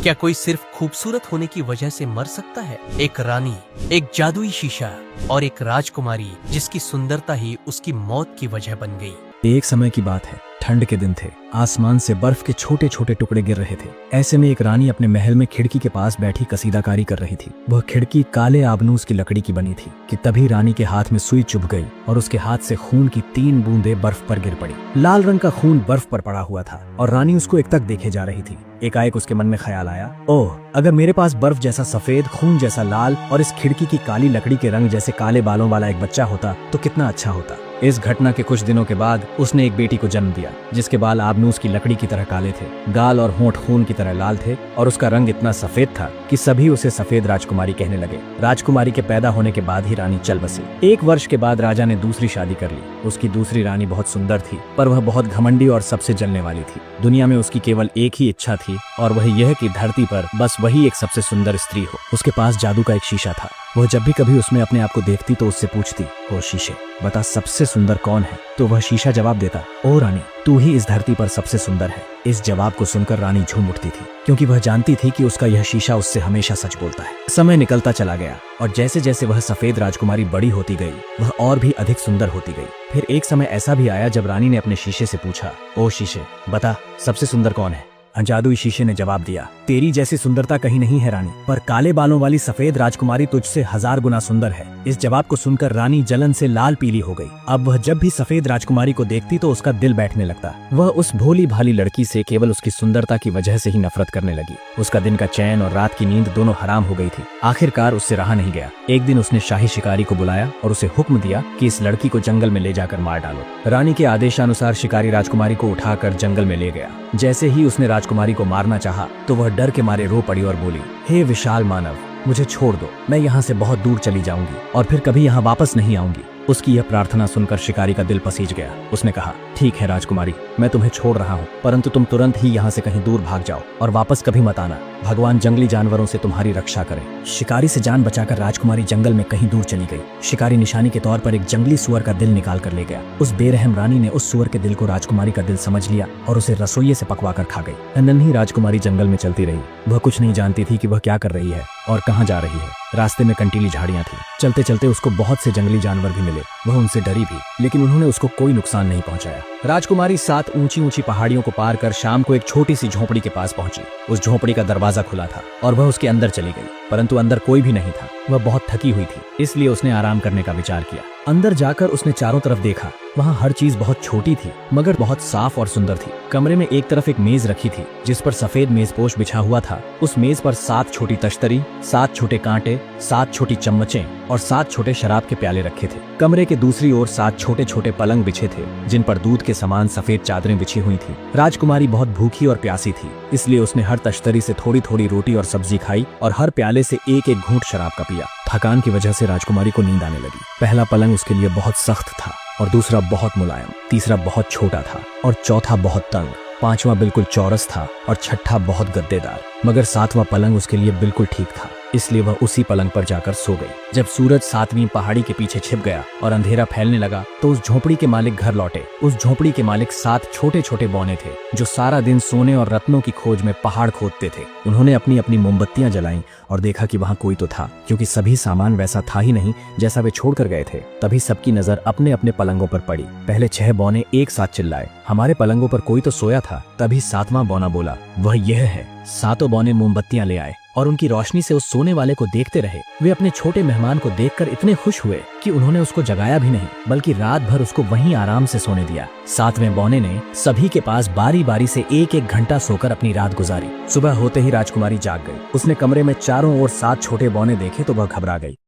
क्या कोई सिर्फ खूबसूरत होने की वजह से मर सकता है? एक रानी, एक जादुई शीशा और एक राजकुमारी जिसकी सुंदरता ही उसकी मौत की वजह बन गई। एक समय की बात है, ठंड के दिन थे। आसमान से बर्फ के छोटे छोटे टुकड़े गिर रहे थे। ऐसे में एक रानी अपने महल में खिड़की के पास बैठी कसीदाकारी कर रही थी। वह खिड़की काले आबनूस की लकड़ी की बनी थी कि तभी रानी के हाथ में सुई चुभ गई और उसके हाथ से खून की 3 बूंदें बर्फ पर गिर पड़ी। लाल रंग का खून बर्फ पर पड़ा हुआ था और रानी उसको एकटक देखे जा रही थी। एकाएक उसके मन में ख्याल आया, ओह, अगर मेरे पास बर्फ जैसा सफेद, खून जैसा लाल और इस खिड़की की काली लकड़ी के रंग जैसे काले बालों वाला एक बच्चा होता तो कितना अच्छा होता। इस घटना के कुछ दिनों के बाद उसने एक बेटी को जन्म दिया जिसके बाल आबनूस की लकड़ी की तरह काले थे, गाल और होंठ खून की तरह लाल थे और उसका रंग इतना सफेद था कि सभी उसे सफेद राजकुमारी कहने लगे। राजकुमारी के पैदा होने के बाद ही रानी चल बसी। 1 वर्ष के बाद राजा ने दूसरी शादी कर ली। उसकी दूसरी रानी बहुत सुंदर थी, पर वह बहुत घमंडी और सबसे जलने वाली थी। दुनिया में उसकी केवल एक ही इच्छा थी और वह यह कि धरती पर बस वही एक सबसे सुंदर स्त्री हो। उसके पास जादू का एक शीशा था। वह जब भी कभी उसमें अपने आप को देखती तो उससे पूछती, ओ शीशे, बता सबसे सुंदर कौन है? तो वह शीशा जवाब देता, ओ रानी, तू ही इस धरती पर सबसे सुंदर है। इस जवाब को सुनकर रानी झूम उठती थी, क्योंकि वह जानती थी कि उसका यह शीशा उससे हमेशा सच बोलता है। समय निकलता चला गया और जैसे जैसे वह सफेद राजकुमारी बड़ी होती गई, वह और भी अधिक सुंदर होती गई। फिर एक समय ऐसा भी आया जब रानी ने अपने शीशे से पूछा, ओ शीशे, बता सबसे सुंदर कौन है? जादुई शीशे ने जवाब दिया, तेरी जैसी सुंदरता कहीं नहीं है रानी, पर काले बालों वाली सफेद राजकुमारी तुझसे 1000 गुना सुंदर है। इस जवाब को सुनकर रानी जलन से लाल पीली हो गई। अब वह जब भी सफेद राजकुमारी को देखती तो उसका दिल बैठने लगता। वह उस भोली भाली लड़की से केवल उसकी सुंदरता की वजह से ही नफरत करने लगी। उसका दिन का चैन और रात की नींद दोनों हराम हो गई थी। आखिरकार उससे रहा नहीं गया। एक दिन उसने शाही शिकारी को बुलाया और उसे हुक्म दिया कि इस लड़की को जंगल में ले जाकर मार डालो। रानी के आदेशानुसार शिकारी राजकुमारी को उठाकर जंगल में ले गया। जैसे ही उसने राजकुमारी को मारना चाहा तो वह डर के मारे रो पड़ी और बोली, हे विशाल मानव, मुझे छोड़ दो, मैं यहाँ से बहुत दूर चली जाऊंगी और फिर कभी यहाँ वापस नहीं आऊंगी। उसकी यह प्रार्थना सुनकर शिकारी का दिल पसीज गया। उसने कहा, ठीक है राजकुमारी, मैं तुम्हें छोड़ रहा हूँ, परंतु तुम तुरंत ही यहाँ से कहीं दूर भाग जाओ और वापस कभी मत आना। भगवान जंगली जानवरों से तुम्हारी रक्षा करे। शिकारी से जान बचाकर राजकुमारी जंगल में कहीं दूर चली गई। शिकारी निशानी के तौर पर एक जंगली सुअर का दिल निकाल कर ले गया। उस बेरहम रानी ने उस सुअर के दिल को राजकुमारी का दिल समझ लिया और उसे रसोइये से पकवा कर खा गई। नन्ही राजकुमारी जंगल में चलती रही। वह कुछ नहीं जानती थी कि वह क्या कर रही है और कहाँ जा रही है। रास्ते में कंटीली झाड़ियां थी। चलते चलते उसको बहुत से जंगली जानवर भी मिले। वह उनसे डरी भी, लेकिन उन्होंने उसको कोई नुकसान नहीं पहुंचाया। राजकुमारी 7 ऊंची ऊंची पहाड़ियों को पार कर शाम को एक छोटी सी झोपड़ी के पास पहुंची। उस झोपड़ी का दरवाजा खुला था और वह उसके अंदर चली गई, परंतु अंदर कोई भी नहीं था। वह बहुत थकी हुई थी, इसलिए उसने आराम करने का विचार किया। अंदर जाकर उसने चारों तरफ देखा। वहाँ हर चीज बहुत छोटी थी मगर बहुत साफ और सुंदर थी। कमरे में एक तरफ एक मेज रखी थी जिस पर सफेद मेजपोश बिछा हुआ था। उस मेज पर 7 छोटी तश्तरी, 7 छोटे कांटे, 7 छोटी चम्मचें और 7 छोटे शराब के प्याले रखे थे। कमरे के दूसरी ओर 7 छोटे छोटे पलंग बिछे थे जिन पर दूध के समान सफेद चादरें बिछी हुई थी। राजकुमारी बहुत भूखी और प्यासी थी, इसलिए उसने हर तश्तरी से थोड़ी थोड़ी रोटी और सब्जी खाई और हर प्याले से एक एक घूंट शराब का पिया। थकान की वजह से राजकुमारी को नींद आने लगी। पहला पलंग उसके लिए बहुत सख्त था और दूसरा बहुत मुलायम, तीसरा बहुत छोटा था और चौथा बहुत तंग, 5वां बिल्कुल चौरस था और छठा बहुत गद्देदार, मगर 7वां पलंग उसके लिए बिल्कुल ठीक था, इसलिए वह उसी पलंग पर जाकर सो गई। जब सूरज 7वीं पहाड़ी के पीछे छिप गया और अंधेरा फैलने लगा तो उस झोपड़ी के मालिक घर लौटे। उस झोपड़ी के मालिक 7 छोटे छोटे बौने थे जो सारा दिन सोने और रत्नों की खोज में पहाड़ खोदते थे। उन्होंने अपनी अपनी मोमबत्तियां जलाईं और देखा कि वहाँ कोई तो था, क्योंकि सभी सामान वैसा था ही नहीं जैसा वे छोड़ कर गए थे। तभी सबकी नजर अपने अपने पलंगों पर पड़ी। पहले 6 बौने एक साथ चिल्लाए, हमारे पलंगों पर कोई तो सोया था। तभी 7वां बौना बोला, वह यह है। 7 बौने मोमबत्तियां ले आए और उनकी रोशनी से उस सोने वाले को देखते रहे। वे अपने छोटे मेहमान को देखकर इतने खुश हुए कि उन्होंने उसको जगाया भी नहीं, बल्कि रात भर उसको वहीं आराम से सोने दिया। 7वें बौने ने सभी के पास बारी बारी से एक एक घंटा सोकर अपनी रात गुजारी। सुबह होते ही राजकुमारी जाग गई। उसने कमरे में चारों ओर 7 छोटे बौने देखे तो वह घबरा गई।